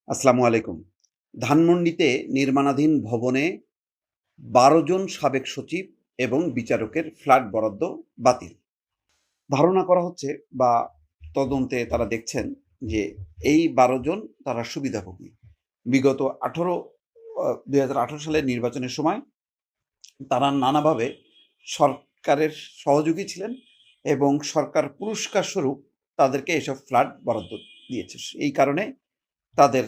আসসালামু আলাইকুম। ধানমন্ডিতে নির্মাণাধীন ভবনে ১২ জন সাবেক সচিব এবং বিচারকের ফ্ল্যাট বরাদ্দ বাতিল। ধারণা করা হচ্ছে বা তদন্তে তারা দেখছেন যে এই ১২ জন তারা সুবিধাভোগী। বিগত ২০১৮ সালের নির্বাচনের সময় তারা নানাভাবে সরকারের সহযোগী ছিলেন এবং সরকার পুরস্কার স্বরূপ তাদেরকে এসব ফ্ল্যাট বরাদ্দ দিয়েছে। এই কারণে তাদের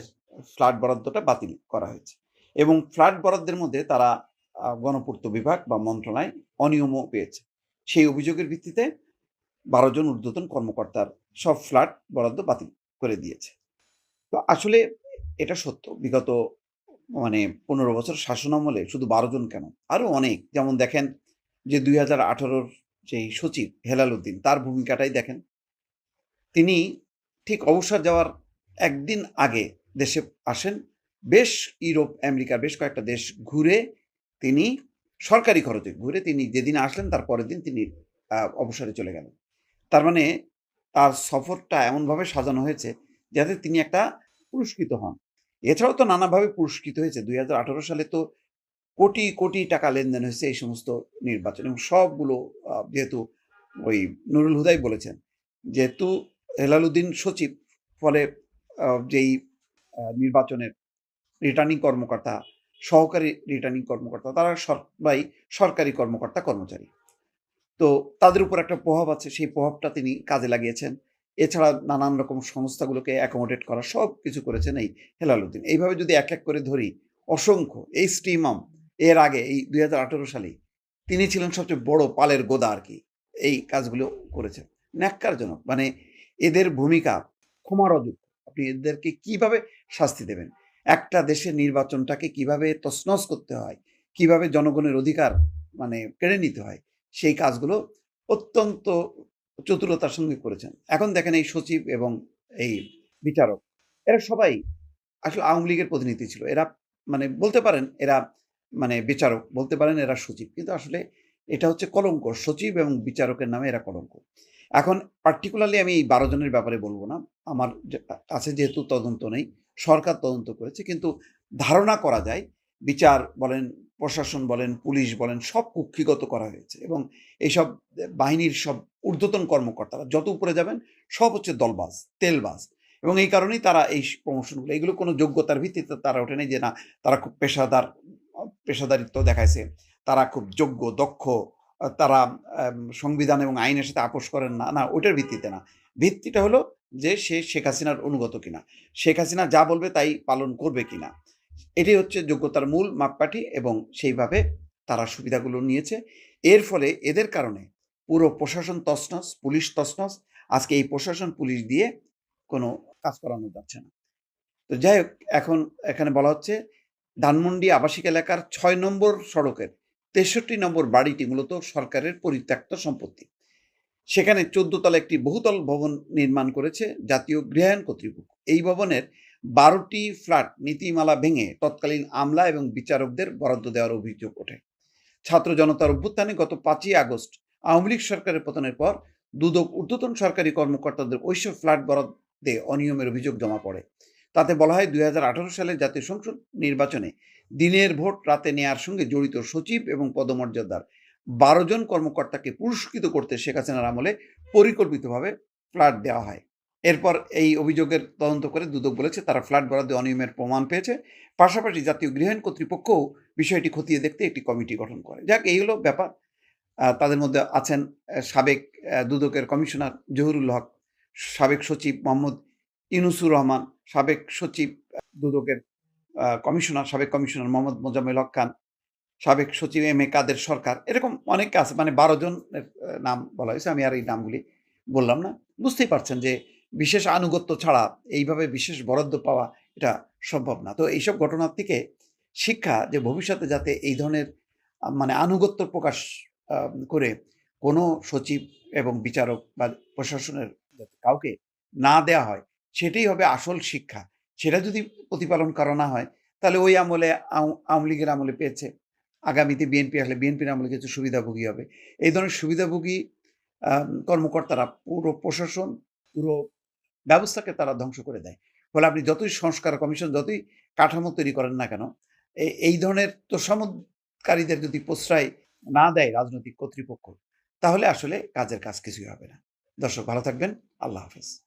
ফ্ল্যাট বরাদ্দটা বাতিল করা হয়েছে এবং ফ্ল্যাট বরাদ্দের মধ্যে তারা গণপূর্ত বিভাগ বা মন্ত্রণালয় অনিয়মও পেয়েছে। সেই অভিযোগের ভিত্তিতে ১২ জন ঊর্ধ্বতন কর্মকর্তার সব ফ্ল্যাট বরাদ্দ বাতিল করে দিয়েছে। তো আসলে এটা সত্য। বিগত ১৫ বছর শাসনামলে শুধু ১২ জন কেন, আরো অনেক। যেমন দেখেন যে ২০১৮ যেই সচিব হেলাল উদ্দিন তার ভূমিকাটাই দেখেন। তিনি ঠিক অবসর যাওয়ার একদিন আগে দেশে আসেন। বেশ ইউরোপ, আমেরিকার বেশ কয়েকটা দেশ ঘুরে তিনি সরকারি খরচে ঘুরে তিনি যেদিন আসলেন তার পরের দিন তিনি অবসরে চলে গেলেন। তার মানে তার সফরটা এমনভাবে সাজানো হয়েছে যাতে তিনি একটা পুরস্কৃত হন। এছাড়াও তো নানাভাবে পুরস্কৃত হয়েছে। ২০১৮ সালে তো কোটি, কোটি টাকা লেনদেন হয়েছে এই সমস্ত নির্বাচনে এবং সবগুলো যেহেতু ওই নুরুল হুদাই বলেছেন, যেহেতু হেলালুদ্দিন সচিব ফলে যেই নির্বাচনের রিটার্নিং কর্মকর্তা, সহকারী রিটার্নিং কর্মকর্তা তারা সবাই সরকারি কর্মকর্তা, কর্মচারী। তো তাদের উপর একটা প্রভাব আছে, সেই প্রভাবটা তিনি কাজে লাগিয়েছেন। এছাড়া নানান রকম সংস্থাগুলোকে অ্যাকোমোডেট করা সবকিছু করেছেন এই হেলালুদ্দিন। এইভাবে যদি এক, এক করে ধরি অসংখ্য এইচ.টি. ইমাম এর আগে এই ২০১৮ সালেই তিনি ছিলেন সবচেয়ে বড় পালের গোদা আরকি। এই কাজগুলো করেছেন। ন্যক্কারজনক। মানে এদের ভূমিকা ক্ষমার অযোগ্য। আপনি এদেরকে কিভাবে শাস্তি দেবেন? একটা দেশের নির্বাচনটাকে কিভাবে তছনছ করতে হয়, কিভাবে জনগণের অধিকার কেড়ে নিতে হয় সেই কাজগুলো অত্যন্ত চতুরতার সঙ্গে করেছেন। এখন দেখেন এই সচিব এবং এই বিচারক এরা সবাই আসলে আওয়ামী লীগের প্রতিনিধি ছিল। এরা বলতে পারেন এরা বিচারক, বলতে পারেন এরা সচিব। কিন্তু আসলে এটা হচ্ছে কলঙ্ক। সচিব এবং বিচারকের নামে এরা কলঙ্ক। এখন পার্টিকুলারলি আমি এই ১২ জনের ব্যাপারে বলব না। আমার কাছে যেহেতু তদন্ত নেই, সরকার তদন্ত করেছে। কিন্তু ধারণা করা যায় বিচার বলেন, প্রশাসন বলেন, পুলিশ বলেন সব কুক্ষিগত করা হয়েছে এবং এইসব বাহিনীর সব ঊর্ধ্বতন কর্মকর্তারা যত উপরে যাবেন সব হচ্ছে দলবাজ, তেলবাজ এবং এই কারণেই তারা এই প্রমোশনগুলো এগুলো কোনো যোগ্যতার ভিত্তিতে তারা ওঠে নাই যে না তারা খুব পেশাদারিত্ব দেখাইছে। তারা খুব যোগ্য, দক্ষ, তারা সংবিধান এবং আইনের সাথে আপোস করেন না। না ওইটার ভিত্তিতে না। ভিত্তিটা হলো যে সে শেখ হাসিনার অনুগত কিনা। শেখ হাসিনা যা বলবে তাই পালন করবে কিনা। এটাই হচ্ছে যোগ্যতার মূল মাপকাঠি এবং সেইভাবে তারা সুবিধাগুলো নিয়েছে। এর ফলে এদের কারণে পুরো প্রশাসন তছনছ, পুলিশ তছনছ। আজকে এই প্রশাসন পুলিশ দিয়ে কোনো কাজ করানো যাচ্ছে না। তো যাই হোক এখন এখানে বলা হচ্ছে ধানমন্ডি আবাসিক এলাকার ৬ নম্বর সড়কের ৬৩ নম্বর বাড়িটি মূলত সরকারের পরিত্যক্ত সম্পত্তি। সেখানে ১৪ তলা একটি বহুতল ভবন নির্মাণ করেছে জাতীয় গৃহায়ণ কর্তৃপক্ষ। এই ভবনের ১২টি ফ্ল্যাট নীতিমালা ভেঙে তৎকালীন আমলা এবং বিচারকদের বরাদ্দ দেওয়ার অভিযোগ ওঠে। ছাত্র জনতার অভ্যুত্থানে গত ৫ই আগস্ট আওয়ামী লীগ সরকারের পতনের পর দুদক ঊর্ধ্বতন সরকারি কর্মকর্তাদের ওইসব ফ্ল্যাট বরাদ্দে অনিয়মের অভিযোগ জমা পড়ে। তাতে বলা হয় ২০১৮ সালে জাতীয় সংসদ নির্বাচনে দিনের ভোট রাতে নেয়ার সঙ্গে জড়িত সচিব এবং পদমর্যাদার ১২ জন কর্মকর্তাকে পুরস্কৃত করতে শেখ হাসিনার আমলে পরিকল্পিতভাবে ফ্ল্যাট দেওয়া হয়। এরপর এই অভিযোগের তদন্ত করে দুদক বলেছে তারা ফ্ল্যাট বরাদ্দে অনিয়মের প্রমাণ পেয়েছে। পাশাপাশি জাতীয় গৃহায়ণ কর্তৃপক্ষও বিষয়টি খতিয়ে দেখতে একটি কমিটি গঠন করে। যাক এই হলো ব্যাপার। তাদের মধ্যে আছেন সাবেক দুদকের কমিশনার জহুরুল হক, সাবেক সচিব মোহাম্মদ ইউনুসুর রহমান, সাবেক সচিব দুদকের সাবেক কমিশনার মোহাম্মদ মোজাম্মেল হক খান, সাবেক সচিব এম এ কাদের সরকার। এরকম অনেকে আছে ১২ জনের নাম বলা হয়েছে। আমি আর এই নামগুলি বললাম না। বুঝতেই পারছেন যে বিশেষ আনুগত্য ছাড়া এইভাবে বিশেষ বরাদ্দ পাওয়া এটা সম্ভব না। তো এইসব ঘটনার থেকে শিক্ষা যে ভবিষ্যতে যাতে এই ধরনের আনুগত্য প্রকাশ করে কোনো সচিব এবং বিচারক বা প্রশাসনের যাতে কাউকে না দেয়া হয়, সেটাই হবে আসল শিক্ষা। সেটা যদি প্রতিপালন করা না হয়, তাহলে ওই আমলে আওয়ামী লীগের আমলে পেয়েছে। আগামীতে বিএনপি আসলে বিএনপির আমলে কিছু সুবিধাভোগী হবে। এই ধরনের সুবিধাভোগী কর্মকর্তারা পুরো প্রশাসন, পুরো ব্যবস্থাকে তারা ধ্বংস করে দেয়। ফলে আপনি যতই সংস্কার কমিশন যতই কাঠামো তৈরি করেন না কেন, এই ধরনের তোষামোদকারীদের যদি প্রশ্রয় না দেয় রাজনৈতিক কর্তৃপক্ষ, তাহলে আসলে কাজের কাজ কিছুই হবে না। দর্শক ভালো থাকবেন। আল্লাহ হাফেজ।